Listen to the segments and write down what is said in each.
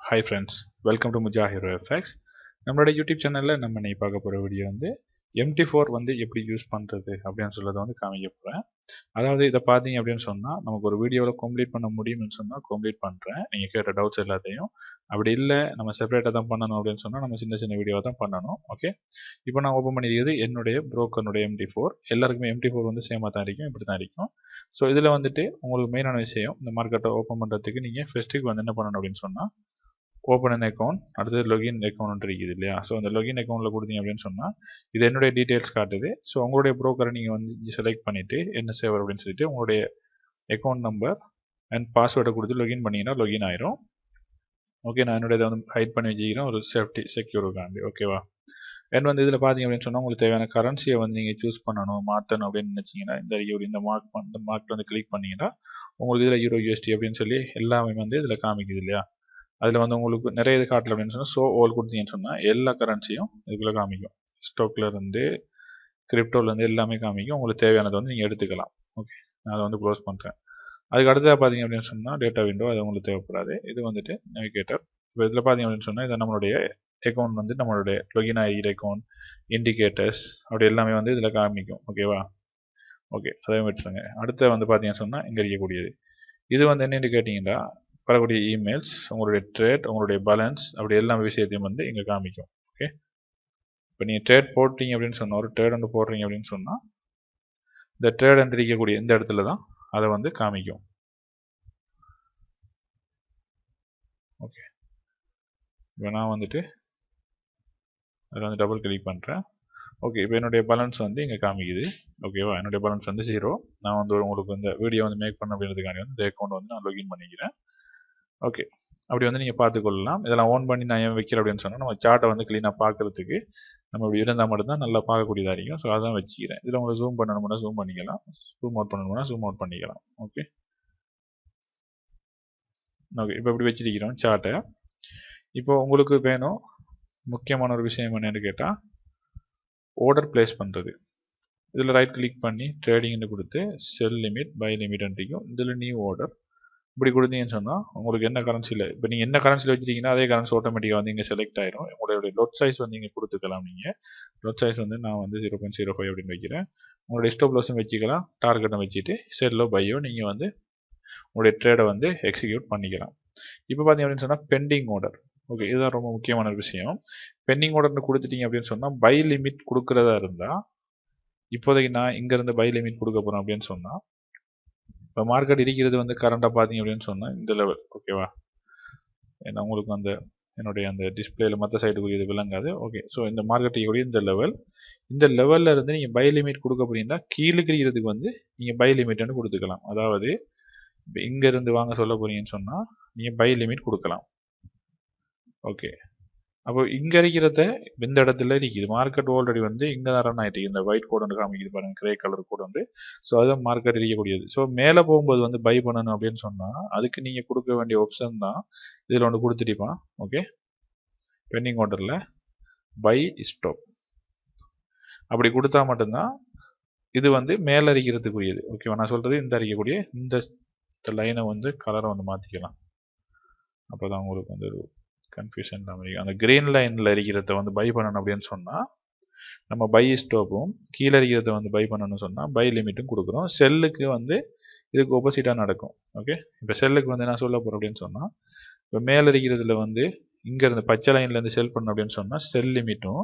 Hi friends, welcome to Mujahiro FX. நம்மளோட YouTube சேனலில் நம்ம இன்னைக்கு பார்க்க போகிற வீடியோ வந்து MT4 வந்து எப்படி யூஸ் பண்ணுறது அப்படின்னு சொல்லதை வந்து காமிக்க போகிறேன். அதாவது இதை பார்த்தீங்க அப்படின்னு சொன்னால் நமக்கு ஒரு வீடியோவில் கம்ப்ளீட் பண்ண முடியும்னு சொன்னால் கம்ப்ளீட் பண்ணுறேன். நீங்கள் கேட்ட டவுட்ஸ் எல்லாத்தையும். அப்படி இல்லை நம்ம செப்பரேட்டாக தான் பண்ணணும் அப்படின்னு சொன்னால் நம்ம சின்ன சின்ன வீடியோவை தான் பண்ணணும். ஓகே, இப்போ நான் ஓப்பன் பண்ணியிருக்கிறது என்னுடைய ப்ரோக்கர்னுடைய MT4. எல்லாருக்குமே MT4 வந்து சேமாக தான் இருக்கும், இப்படி தான் இருக்கும். ஸோ இதில் வந்துட்டு உங்களுக்கு மெயினான விஷயம், இந்த மார்க்கெட்டை ஓப்பன் பண்ணுறதுக்கு நீங்கள் ஃபஸ்ட்டுக்கு வந்து என்ன பண்ணணும் அப்படின்னு சொன்னால் ஓப்பன் அன் அக்கௌண்ட், அடுத்தது லொகின் அக்கௌண்ட் இருக்குது இல்லையா. ஸோ அந்த லொகின் அக்கௌண்ட்டில் கொடுத்தீங்க அப்படின்னு சொன்னால் இது என்னுடைய டீட்டெயில்ஸ் காட்டுது. ஸோ உங்களுடைய ப்ரோக்கரை நீங்கள் வந்து செலக்ட் பண்ணிவிட்டு என்ன சேவர் அப்படின்னு சொல்லிட்டு உங்களுடைய அக்கௌண்ட் நம்பர் அண்ட் பாஸ்வேர்டை கொடுத்து லொகின் பண்ணிங்கன்னா லொகின் ஆயிரும். ஓகே, நான் என்னுடைய இதை வந்து ஹைட் பண்ணி வச்சுக்கிறேன் ஒரு சேஃப்டி செக்யூருக்காண்டி. ஓகேவா. அண்ட் வந்து இதில் பார்த்தீங்க அப்படின்னு சொன்னால் உங்களுக்கு தேவையான கரன்சியை வந்து நீங்கள் சூஸ் பண்ணணும், மாற்றணும் அப்படின்னு நினச்சிங்கன்னா இந்த மார்க்கில் வந்து கிளிக் பண்ணிங்கன்னா உங்களுக்கு இதில் யூரோ USD அப்படின்னு சொல்லி எல்லாமே வந்து இதில் காமிக்குது இல்லையா. அதில் வந்து உங்களுக்கு நிறைய இது காட்டல அப்படின்னு சொன்னால் ஸோ ஓல் கொடுத்தீங்கன்னு சொன்னால் எல்லா கரன்சியும் இதுக்குள்ளே காமிக்கும். ஸ்டாக்லேருந்து கிரிப்டோலேருந்து எல்லாமே காமிக்கும். உங்களுக்கு தேவையானதை வந்து நீங்கள் எடுத்துக்கலாம். ஓகே, நான் அதை வந்து க்ளோஸ் பண்ணுறேன். அதுக்கு அடுத்ததாக பார்த்தீங்க அப்படின்னு சொன்னால் டேட்டா விண்டோ, அது உங்களுக்கு தேவைப்படாது. இது வந்துட்டு நேவிகேட்டர். இப்போ இதில் பார்த்தீங்க அப்படின்னு சொன்னால் இது நம்மளுடைய அக்கௌண்ட் வந்து நம்மளுடைய லொகின் ஆகிற அக்கௌண்ட், இண்டிகேட்டர்ஸ் அப்படி எல்லாமே வந்து இதில் காமிக்கும். ஓகேவா. ஓகே, அதை விட்டுருங்க. அடுத்து வந்து பார்த்தீங்கன்னு சொன்னால் இங்கே இருக்கக்கூடியது இது வந்து என்னென்னு கேட்டிங்கன்னா வரக்கூடிய இமெயில்ஸ், உங்களுடைய ட்ரேட், உங்களுடைய பேலன்ஸ் அப்படி எல்லா விஷயத்தையும் வந்து இங்கே காமிக்கும். ஓகே, இப்போ நீங்கள் ட்ரேட் போட்டீங்க அப்படின்னு சொன்னால் ஒரு ட்ரேட் வந்து போடுறீங்க அப்படின்னு சொன்னால் இந்த ட்ரேட் வந்து இருக்கக்கூடிய இந்த இடத்துல தான் அதை வந்து காமிக்கும். ஓகே, இப்போ நான் வந்துட்டு அதில் வந்து டபுள் கிளிக் பண்ணுறேன். ஓகே, இப்போ என்னுடைய பேலன்ஸ் வந்து இங்கே காமிக்குது. ஓகேவா, என்னுடைய பேலன்ஸ் வந்து 0. நான் வந்து உங்களுக்கு இந்த வீடியோ வந்து மேக் பண்ண அப்படின்றதுக்காண்டி வந்து இந்த அக்கௌண்ட் வந்து நான் லொகின் பண்ணிக்கிறேன். ஓகே, அப்படி வந்து நீங்கள் பார்த்துக்கொள்ளலாம். இதெல்லாம் ஓன் பண்ணி நான் ஏன் வைக்கிறேன் அப்படின்னு சொன்னால் நம்ம சார்ட்டை வந்து க்ளீனாக பார்க்குறதுக்கு நம்ம இப்படி இருந்தால் மட்டும்தான் நல்லா பார்க்கக்கூடியதாக இருக்கும். ஸோ அதான் வச்சுக்கிறேன். இதில் உங்களுக்கு ஜூம் பண்ணணும்னா ஜூம் பண்ணிக்கலாம், ஜூம் அவுட் பண்ணணும்னா ஜூம் அவுட் பண்ணிக்கலாம். ஓகே ஓகே, இப்போ இப்படி வச்சிருக்கிறோம் சார்ட்டை. இப்போ உங்களுக்கு வேணும் முக்கியமான ஒரு விஷயம் என்னென்னு கேட்டால் ஆர்டர் பிளேஸ் பண்ணுறது. இதில் ரைட் கிளிக் பண்ணி ட்ரேடிங்னு கொடுத்து செல் லிமிட், பை லிமிட்ன்றிக்கும். இதில் நியூ ஆர்டர் இப்படி கொடுத்தீங்கன்னு சொன்னால் உங்களுக்கு என்ன கரன்சியில், இப்போ நீங்கள் என்ன கரன்சியில் வச்சுட்டீங்கன்னா அதே கரன்சி ஆட்டோமேட்டிக்காக வந்து இங்கே செலக்ட் ஆயிரும். உங்களுடைய லொட் சைஸ் வந்து இங்கே கொடுத்துக்கலாம். நீங்கள் லொட் சைஸ் வந்து நான் வந்து 0.05 அப்படின்னு வைக்கிறேன். உங்களுடைய ஸ்டாப் லாஸும் வச்சுக்கலாம், டார்கெட்டும் வச்சுட்டு செல்லோ பையோ நீங்கள் வந்து உங்களுடைய ட்ரேடை வந்து எக்ஸிக்யூட் பண்ணிக்கலாம். இப்போ பார்த்தீங்க அப்படின்னு சொன்னால் பெண்டிங் ஆர்டர். ஓகே, இதுதான் ரொம்ப முக்கியமான ஒரு விஷயம். பெண்டிங் ஆர்டர்னு கொடுத்துட்டீங்க அப்படின்னு சொன்னால் பை லிமிட் கொடுக்குறதா இருந்தால் இப்போதைக்கு நான் இங்கேருந்து பை லிமிட் கொடுக்க போகிறேன் அப்படின்னு சொன்னால் இப்போ மார்க்கெட் இருக்கிறது வந்து கரண்டாக பார்த்தீங்க அப்படின்னு சொன்னால் இந்த லெவல். ஓகேவா, ஏன்னா உங்களுக்கு அந்த என்னுடைய அந்த டிஸ்பிளேல மற்ற சைடுக்கு இது விளங்காது. ஓகே, ஸோ இந்த மார்க்கெட்டுடைய இந்த லெவலில் இருந்து நீங்கள் பை லிமிட் கொடுக்க போறீங்கன்னா கீழுக்கு இருக்கிறதுக்கு வந்து நீங்கள் பை லிமிட்னு கொடுத்துக்கலாம். அதாவது இப்போ இங்கேருந்து வாங்க சொல்ல போறீங்கன்னு சொன்னால் நீங்கள் பை லிமிட் கொடுக்கலாம். ஓகே, அப்போ இங்கே இருக்கிறத இந்த இடத்துல இருக்குது. மார்க்கெட் ஆல்ரெடி வந்து இங்கே தான் ரன் ஆகிட்டு இந்த ஒயிட் கோட் வந்து காமிக்குது பாருங்க, கிரே கலர் கோட் வந்து. ஸோ அதுதான் மார்க்கெட் இருக்கக்கூடியது. ஸோ மேலே போகும்போது வந்து பை பண்ணணும் அப்படின்னு சொன்னால் அதுக்கு நீங்கள் கொடுக்க வேண்டிய ஆப்ஷன் தான் இதில் ஒன்று கொடுத்துட்டிப்பான். ஓகே, பெண்டிங் ஆர்டரில் பை ஸ்டாப் அப்படி கொடுத்தா மட்டும்தான் இது வந்து மேலே இருக்கிறதுக்குரியது. ஓகேவா, நான் சொல்கிறது இந்த இருக்கக்கூடிய இந்த லைனை வந்து கலரை வந்து மாற்றிக்கலாம். அப்போ தான் உங்களுக்கு வந்து ஒரு கன்ஃபியூஷன் இல்லாமல். அந்த கிரீன் லைனில் இருக்கிறத வந்து பை பண்ணணும் அப்படின்னு சொன்னால் நம்ம பை ஸ்டாப்பும், கீழே இருக்கிறத வந்து பை பண்ணணும்னு சொன்னால் பை லிமிட்டும் கொடுக்குறோம். செல்லுக்கு வந்து இதுக்கு ஆப்போசிட்டாக நடக்கும். ஓகே, இப்போ செல்லுக்கு வந்து நான் சொல்ல போகிறேன் அப்படின்னு சொன்னால் இப்போ மேலே இருக்கிறதுல வந்து இங்கேருந்து பச்சை லைன்லேருந்து செல் பண்ணணும் அப்படின்னு சொன்னால் செல் லிமிட்டும்,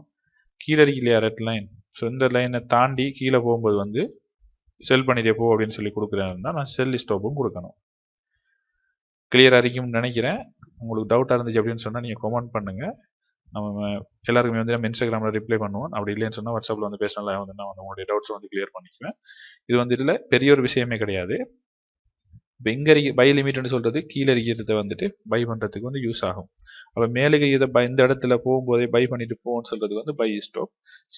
கீழே இருக்கலையா ரெட் லைன், ஸோ இந்த லைனை தாண்டி கீழே போகும்போது வந்து செல் பண்ணிட்டே போ அப்படின்னு சொல்லி கொடுக்குறேன்னா நான் செல் ஸ்டாப்பும் கொடுக்கணும். கிளியராக இருக்கும்னு நினைக்கிறேன். உங்களுக்கு டவுட்டாக இருந்துச்சு அப்படின்னு சொன்னால் நீங்கள் கமெண்ட் பண்ணுங்கள். நம்ம எல்லாருக்குமே வந்து நம்ம இன்ஸ்டாகிராமில் ரிப்ளை பண்ணுவோம். அப்படி இல்லைன்னு சொன்னால் வாட்ஸ்அப்பில் வந்து பேசினால வந்து நான் வந்து உங்களுடைய டவுட்ஸை வந்து கிளியர் பண்ணிக்குவேன். இது வந்து இதில் பெரிய ஒரு விஷயமே கிடையாது. இப்போ இங்கே பை லிமிட்னு சொல்கிறது கீழே இருக்கிறத வந்துட்டு பை பண்ணுறதுக்கு வந்து யூஸ் ஆகும். அப்போ மேலே இருக்கிறத இந்த இடத்துல போகும்போதே பை பண்ணிட்டு போன்னு சொல்கிறது வந்து பை ஸ்டாப்.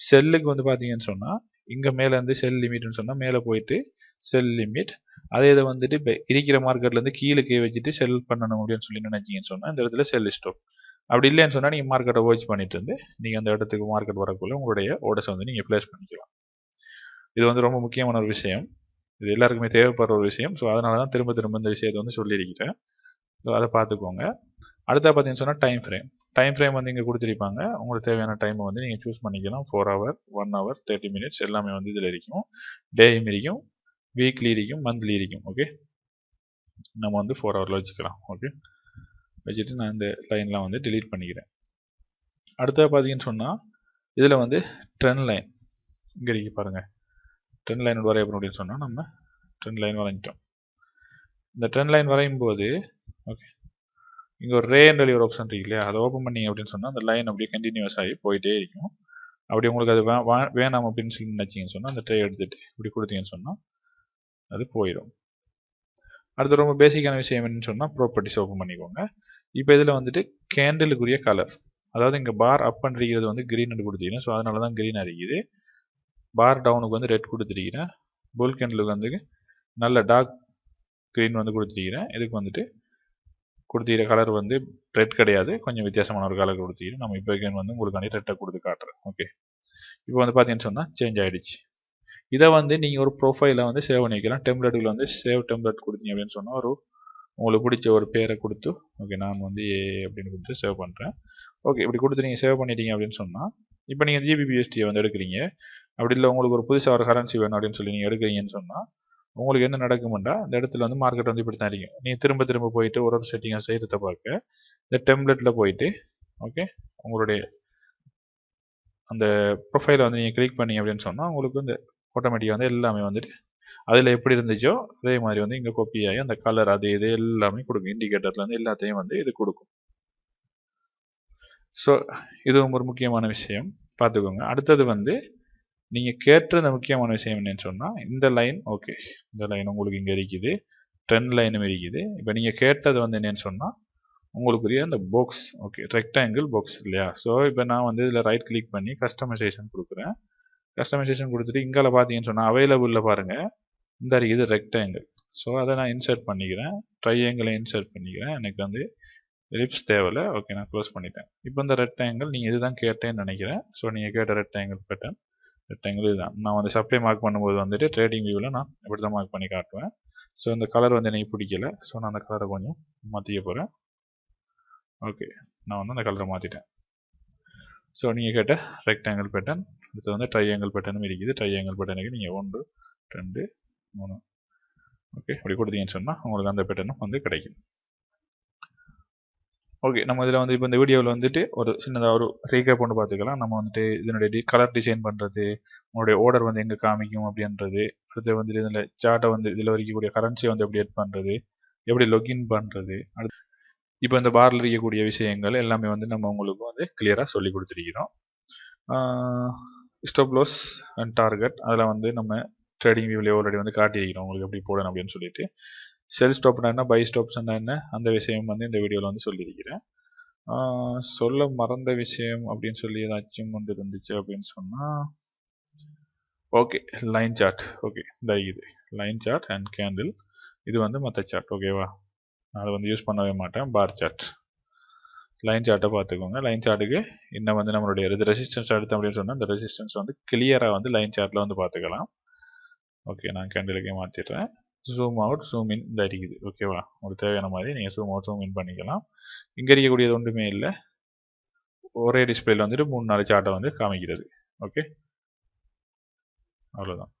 செல்லுக்கு வந்து பார்த்தீங்கன்னு சொன்னால் இங்கே மேலே இருந்து செல் லிமிட்னு சொன்னால் மேலே போயிட்டு செல் லிமிட், அதே இதை வந்துட்டு இப்போ இருக்கிற மார்க்கெட்லேருந்து கீழே வச்சுட்டு செல் பண்ணணும் அப்படின்னு சொல்லி நினைச்சிங்கன்னு சொன்னால் இந்த இடத்துல செல் ஸ்டாப். அப்படி இல்லைன்னு சொன்னால் நீங்கள் மார்க்கெட்டை வாட்ச் பண்ணிட்டு இருந்து நீங்கள் அந்த இடத்துக்கு மார்க்கெட் வரக்குள்ள உங்களுடைய ஆர்டர்ஸ் வந்து நீங்கள் ப்ளேஸ் பண்ணிக்கலாம். இது வந்து ரொம்ப முக்கியமான ஒரு விஷயம். இது எல்லாருக்குமே தேவைப்படுற ஒரு விஷயம். ஸோ அதனால தான் திரும்ப திரும்ப இந்த விஷயத்தை வந்து சொல்லியிருக்கிறேன். ஸோ அதை பார்த்துக்கோங்க. அடுத்தா பார்த்தீங்கன்னு சொன்னால் டைம் ஃப்ரேம் வந்து இங்கே கொடுத்துருப்பாங்க. உங்களுக்கு தேவையான டைமை வந்து நீங்கள் சூஸ் பண்ணிக்கலாம். 4 hour, 1 hour, 30 minutes எல்லாமே வந்து இதில் இருக்கும். டேயும் இருக்கும், வீக்லி இருக்கும், மந்த்லி இருக்கும். ஓகே, நம்ம வந்து 4 hourல வச்சுக்கலாம். ஓகே, வச்சுட்டு நான் இந்த லைன்லாம் வந்து delete பண்ணிக்கிறேன். அடுத்தது பார்த்தீங்கன்னு சொன்னால் இதில் வந்து ட்ரெண்ட் லைன் இங்கே இருக்கு பாருங்கள். ட்ரெண்ட் லைன் வரையணும் அப்படின்னு சொன்னால் நம்ம ட்ரெண்ட் லைன் வரைஞ்சிட்டோம். இந்த ட்ரெண்ட் லைன் வரையும் போது ஓகே, இங்கே ஒரு ரேன்னு சொல்லி ஒரு ஆப்ஷன் இருக்கு இல்லையா, அதை ஓப்பன் பண்ணி அப்படின்னு சொன்னால் அந்த லைன் அப்படியே கண்டினியூஸ் ஆகி போயிட்டே இருக்கும். அப்படி உங்களுக்கு அது வேணாம் அப்படின்னு சொல்லி நினச்சிங்கன்னு சொன்னால் அந்த ட்ரே எடுத்துகிட்டு இப்படி கொடுத்தீங்கன்னு சொன்னால் அது போயிடும். அடுத்து ரொம்ப பேசிக்கான விஷயம் என்னன்னு சொன்னால் ப்ராப்பர்ட்டிஸ் ஓப்பன் பண்ணிக்கோங்க. இப்போ இதில் வந்துட்டு கேண்டிலுக்குரிய கலர், அதாவது இங்கே பார் அப் பண்ணிருக்கிறது வந்து க்ரீன் கொடுத்துருக்கீங்க. ஸோ அதனால தான் க்ரீனாக இருக்குது. பார் டவுனுக்கு வந்து ரெட் கொடுத்துருக்கிறேன். புல் கேண்டிலுக்கு வந்து நல்ல டார்க் க்ரீன் வந்து கொடுத்துருக்கிறேன். இதுக்கு வந்துட்டு கொடுத்துக்கிற கலர் வந்து ரெட் கிடையாது, கொஞ்சம் வித்தியாசமான ஒரு கலர் கொடுத்துக்கிறேன். நம்ம இப்போ வந்து உங்களுக்கு ரெட்டை கொடுத்து காட்டுறேன். ஓகே, இப்போ வந்து பார்த்தீங்கன்னு சொன்னால் சேஞ்ச் ஆகிடுச்சு. இதை வந்து நீங்கள் ஒரு ப்ரொஃபைலை வந்து சேவ் பண்ணி வைக்கலாம். டெம்ப்ளேட்டுக்குள்ள வந்து சேவ் டெம்ப்ளேட் கொடுத்தீங்க அப்படின்னு சொன்னால் ஒரு உங்களுக்கு பிடிச்ச ஒரு பேரை கொடுத்து ஓகே நான் வந்து ஏ அப்படின்னு கொடுத்து சேவ் பண்ணுறேன். ஓகே, இப்படி கொடுத்து நீங்கள் சேவ் பண்ணிட்டீங்க அப்படின்னு சொன்னால் இப்போ நீங்கள் ஜிபிபிஎஸ்டியை வந்து எடுக்கிறீங்க. அப்படி இல்லை உங்களுக்கு ஒரு புதுசாக ஒரு கரன்சி வேணும் அப்படின்னு சொல்லி நீங்கள் எடுக்கிறீங்கன்னு சொன்னால் உங்களுக்கு என்ன நடக்கும்னா இந்த இடத்துல வந்து மார்க்கெட் வந்து இப்படி தான் இருக்கும். நீங்கள் திரும்ப போயிட்டு ஒரு செட்டிங்கை செய்கிறத பார்க்க இந்த டெம்ப்ளேட்டில் போயிட்டு ஓகே உங்களுடைய அந்த ப்ரொஃபைலை வந்து நீங்கள் கிளிக் பண்ணி அப்படின்னு சொன்னால் உங்களுக்கு வந்து ஆட்டோமேட்டிக்காக வந்து எல்லாமே வந்துட்டு அதில் எப்படி இருந்துச்சோ அதே மாதிரி வந்து இங்கே காப்பி ஆகி அந்த கலர் அது இது எல்லாமே கொடுக்கும். இண்டிகேட்டர்லேருந்து எல்லாத்தையும் வந்து இது கொடுக்கும். ஸோ இதுவும் ஒரு முக்கியமான விஷயம் பார்த்துக்கோங்க. அடுத்தது வந்து நீங்கள் கேட்ட அந்த முக்கியமான விஷயம் என்னன்னு சொன்னால் இந்த லைன் ஓகே, இந்த லைன் உங்களுக்கு இங்கே இருக்குது, ட்ரெண்ட் லைனும் இருக்குது. இப்போ நீங்கள் கேட்டது வந்து என்னன்னு சொன்னால் உங்களுக்குரிய அந்த பாக்ஸ் ஓகே ரெக்டாங்கிள் பாக்ஸ் இல்லையா. ஸோ இப்போ நான் வந்து இதில் ரைட் கிளிக் பண்ணி கஸ்டமைசேஷன் கொடுக்குறேன். கஸ்டமைசேஷன் கொடுத்துட்டு இங்கால பார்த்தீங்கன்னு சொன்னால் அவைலபிளில் பாருங்கள் இந்த இருக்குது ரெக்டாங்கிள். ஸோ அதை நான் இன்சர்ட் பண்ணிக்கிறேன். ட்ரையாங்கிளை இன்சர்ட் பண்ணிக்கிறேன். எனக்கு வந்து எலிப்ஸ் தேவையில்லை. ஓகே, நான் க்ளோஸ் பண்ணிட்டேன். இப்போ இந்த ரெக்டாங்கிள் நீங்கள் இதுதான் கேட்டேன்னு நினைக்கிறேன். ஸோ நீங்கள் கேட்ட ரெக்டாங்கிள் பேட்டர்ன் ரெக்டாங்கிள் இதுதான். நான் வந்து சப்ளை மார்க் பண்ணும்போது வந்துட்டு ட்ரேடிங் வியூவில் நான் இப்படி தான் மார்க் பண்ணி காட்டுவேன். ஸோ இந்த கலர் வந்து எனக்கு பிடிக்கல. ஸோ நான் அந்த கலரை கொஞ்சம் மாற்றிக்க போகிறேன். ஓகே, நான் வந்து அந்த கலரை மாற்றிட்டேன். ஸோ நீங்கள் கேட்ட ரெக்டாங்கிள் பேட்டர்ன். அடுத்து வந்து ட்ரையாங்கிள் பேட்டர்னும் இருக்குது. ட்ரையாங்கிள் பேட்டர்னுக்கு நீங்கள் 1 2 3 ஓகே இப்படி கொடுத்தீங்கன்னு சொன்னால் உங்களுக்கு அந்த பேட்டர்னும் வந்து கிடைக்கும். ஓகே, நம்ம இதில் வந்து இப்போ இந்த வீடியோவில் வந்துட்டு ஒரு சின்னதாக ஒரு ரீகேப் ஒன்று பார்த்துக்கலாம். நம்ம வந்துட்டு இதனுடைய கலர் டிசைன் பண்ணுறது, உங்களுடைய ஆர்டர் வந்து எங்கே காமிக்கும் அப்படின்றது, அடுத்து வந்துட்டு இதில் சார்ட்டை வந்து இதில் இருக்கக்கூடிய கரன்சியை வந்து எப்படி எட் பண்ணுறது, எப்படி லொகின் பண்ணுறது, அடுத்து இப்போ இந்த பாரில் இருக்கக்கூடிய விஷயங்கள் எல்லாமே வந்து நம்ம உங்களுக்கு வந்து கிளியராக சொல்லி கொடுத்துருக்கிறோம். ஸ்டாப் லாஸ் அண்ட் டார்கெட் அதில் வந்து நம்ம ட்ரேடிங் வியூவில் ஆல்ரெடி வந்து காட்டியிருக்கிறோம் உங்களுக்கு எப்படி போடணும் அப்படின்னு சொல்லிட்டு. செல் ஸ்டாப்னா என்ன, பை ஸ்டாப்ஸ்னா என்ன, அந்த விஷயம் வந்து இந்த வீடியோவில் வந்து சொல்லியிருக்கிறேன். சொல்ல மறந்த விஷயம் அப்படின்னு சொல்லி ஏதாச்சும் கொண்டு இருந்துச்சு அப்படின்னு சொன்னால் ஓகே லைன் சார்ட். ஓகே இந்த இது லைன் சார்ட் அண்ட் கேண்டில், இது வந்து மற்ற சார்ட். ஓகேவா, நான் அதை வந்து யூஸ் பண்ணவே மாட்டேன். பார் சார்ட், லைன் சார்ட்டை பார்த்துக்கோங்க. லைன் சார்ட்டுக்கு இன்னும் வந்து நம்மளுடைய இது ரெசிஸ்டன்ஸ் எடுத்தோம் அப்படின்னு சொன்னால் அந்த ரெசிஸ்டன்ஸ் வந்து கிளியராக வந்து லைன் சார்ட்டில் வந்து பார்த்துக்கலாம். ஓகே, நான் கேண்டிலுக்கே மாற்றிடுறேன். ஜூம் அவுட் ஜூம் இன் இந்த இருக்குது. ஓகேவா, உங்களுக்கு தேவையான மாதிரி நீங்கள் ஜூம் அவுட் ஜூம் இன் பண்ணிக்கலாம். இங்கே இருக்கக்கூடியது ஒன்றுமே இல்லை, ஒரே டிஸ்பிளேல வந்துட்டு 3-4 சார்ட்டை வந்து காமிக்கிறது. ஓகே, அவ்வளோதான்.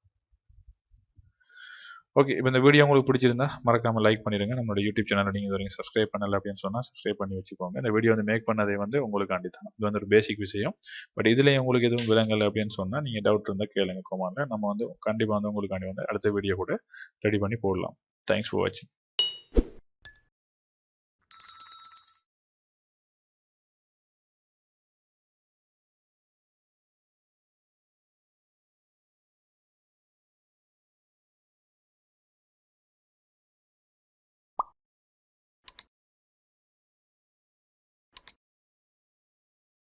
ஓகே, இப்போ இந்த வீடியோ உங்களுக்கு பிடிச்சிருந்தா மறக்காமல் லைக் பண்ணிடுங்க. நம்மளோட யூடியூப் சேனல் நீங்கள் இது வரைக்கும் சப்ஸ்கிரைப் பண்ணலை அப்படின்னு சொன்னால் சப்ஸ்கிரைப் பண்ணி வச்சுக்கோங்க. இந்த வீடியோ வந்து மேக் பண்ணதே வந்து உங்களுக்காண்டி தான். இது வந்து ஒரு பேசிக் விஷயம். பட் இதுலேயும் உங்களுக்கு எதுவும் விலங்கலை அப்படின்னு சொன்னால் நீங்கள் டவுட் இருந்தால் கேளுங்க கமெண்ட்ல. நம்ம வந்து கண்டிப்பாக வந்து உங்களுக்காண்டி வந்து அடுத்த வீடியோ கூட ரெடி பண்ணி போடலாம். தேங்க்ஸ் ஃபார் வாட்சிங்.